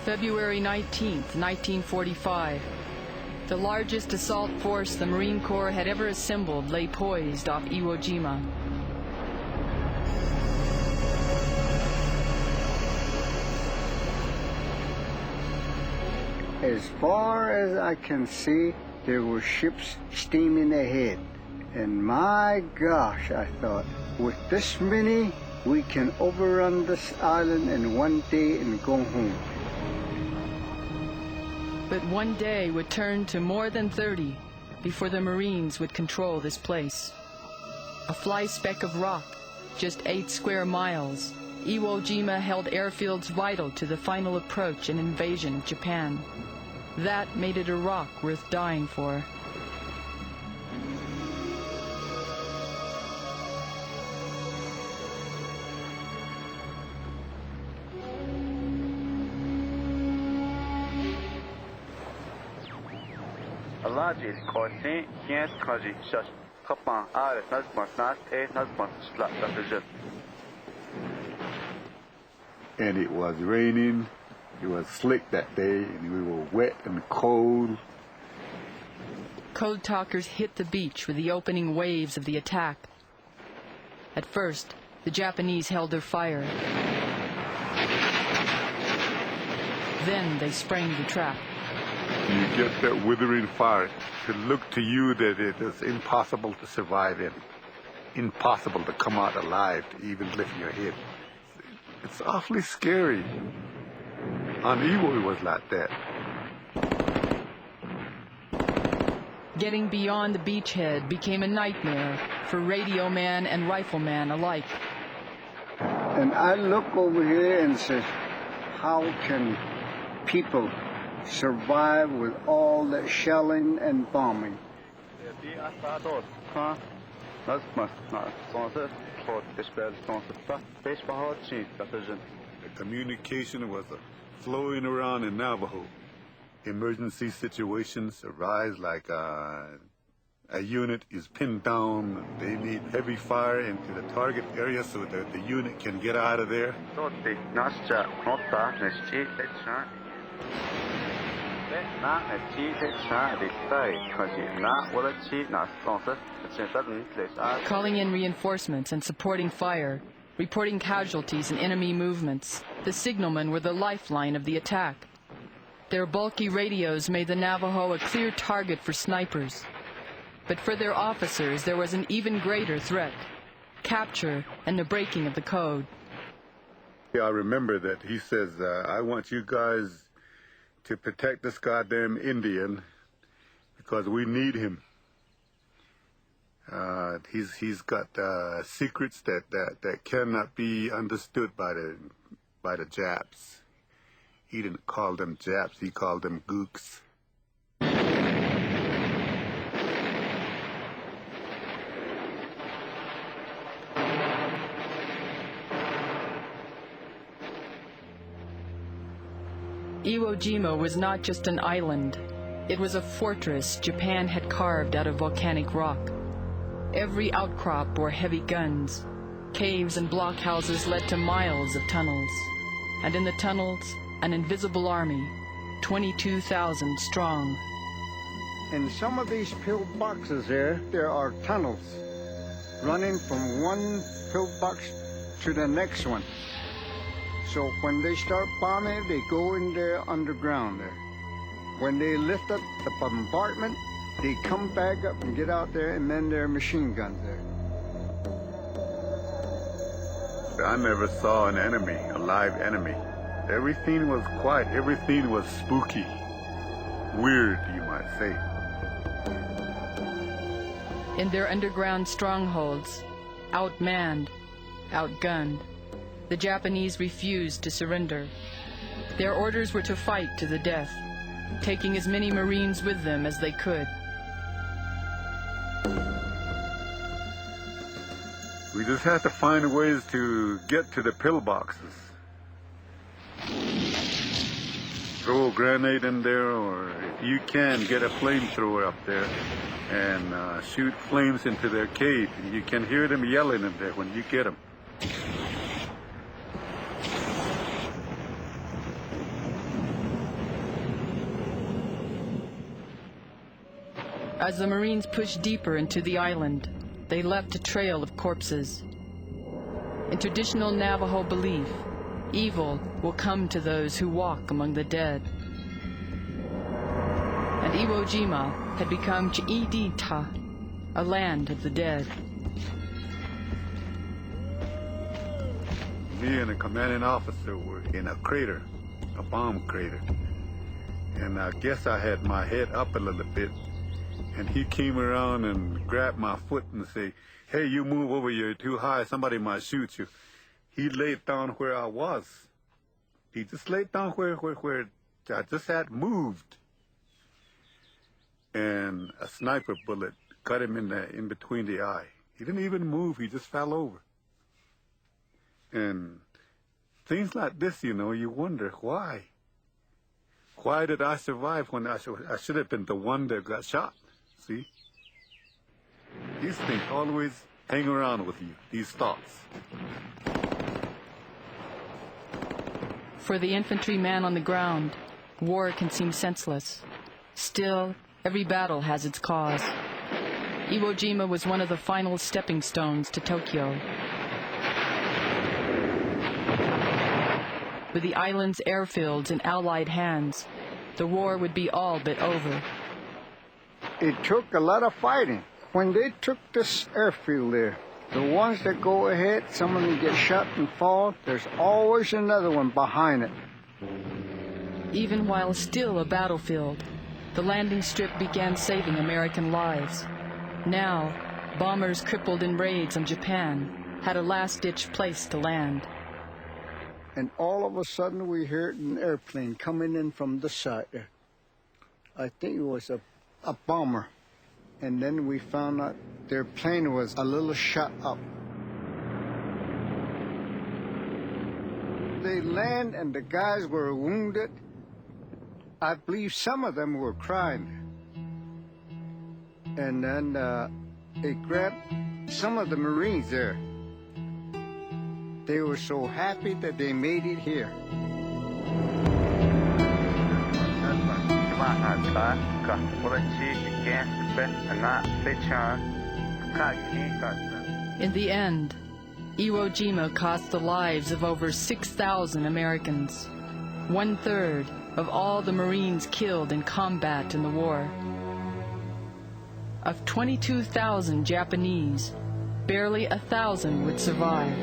February 19th, 1945. The largest assault force the Marine Corps had ever assembled lay poised off Iwo Jima. As far as I can see, there were ships steaming ahead. And my gosh, I thought, with this many, we can overrun this island in one day and go home. But one day would turn to more than 30 before the Marines would control this place. A fly speck of rock, just 8 square miles, Iwo Jima held airfields vital to the final approach and invasion of Japan. That made it a rock worth dying for. Alagis Corsin, Kient Kaji, Shush, Kapan, Aris, Nazmart, Nas, A, Nazmart, Splat, Dr. And it was raining, it was slick that day, and we were wet and cold. Code talkers hit the beach with the opening waves of the attack. At first, the Japanese held their fire. Then they sprang the trap. You get that withering fire. It looked to you that it is impossible to survive in. Impossible to come out alive, to even lift your head. It's awfully scary. On Iwo, it was like that. Getting beyond the beachhead became a nightmare for radio man and rifleman alike. And I look over here and say, how can people survive with all that shelling and bombing? The communication was flowing around in Navajo. Emergency situations arise like a unit is pinned down. They need heavy fire into the target area so that the unit can get out of there. Calling in reinforcements and supporting fire, reporting casualties and enemy movements. The signalmen were the lifeline of the attack. Their bulky radios made the Navajo a clear target for snipers. But for their officers, there was an even greater threat: capture and the breaking of the code. Yeah, I remember that he says, I want you guys to protect this goddamn Indian because we need him. He's got secrets that cannot be understood by the Japs. He didn't call them Japs, he called them gooks. Iwo Jima was not just an island. It was a fortress Japan had carved out of volcanic rock. Every outcrop bore heavy guns. Caves and blockhouses led to miles of tunnels. And in the tunnels, an invisible army, 22,000 strong. In some of these pillboxes there are tunnels running from one pillbox to the next one. So when they start bombing, they go in there underground there. When they lift up the bombardment, they come back up and get out there, and then there are machine guns there. I never saw an enemy, a live enemy. Everything was quiet. Everything was spooky. Weird, you might say. In their underground strongholds, outmanned, outgunned, the Japanese refused to surrender. Their orders were to fight to the death, taking as many Marines with them as they could. We just had to find ways to get to the pillboxes. Throw a grenade in there, or if you can, get a flamethrower up there and shoot flames into their cave. And you can hear them yelling in there when you get them. As the Marines pushed deeper into the island, they left a trail of corpses. In traditional Navajo belief, evil will come to those who walk among the dead. And Iwo Jima had become Chi'idita, a land of the dead. Me and the commanding officer were in a crater, a bomb crater. And I guess I had my head up a little bit. And he came around and grabbed my foot and said, "Hey, you move over, you're too high, somebody might shoot you." He laid down where I was. He just laid down where I just had moved. And a sniper bullet cut him in between the eye. He didn't even move, he just fell over. And things like this, you know, you wonder why. Why did I survive when I should have been the one that got shot? See? These things always hang around with you, these thoughts. For the infantryman on the ground, war can seem senseless. Still, every battle has its cause. Iwo Jima was one of the final stepping stones to Tokyo. With the island's airfields in Allied hands, the war would be all but over. It took a lot of fighting. When they took this airfield there, the ones that go ahead, some of them get shot and fall, there's always another one behind it. Even while still a battlefield, the landing strip began saving American lives. Now, bombers crippled in raids on Japan had a last-ditch place to land. And all of a sudden we heard an airplane coming in from the side there. I think it was a bomber. And then we found out their plane was a little shot up. They land and the guys were wounded. I believe some of them were crying. And then they grabbed some of the Marines there. They were so happy that they made it here. In the end, Iwo Jima cost the lives of over 6,000 Americans, 1/3 of all the Marines killed in combat in the war. Of 22,000 Japanese, barely 1,000 would survive.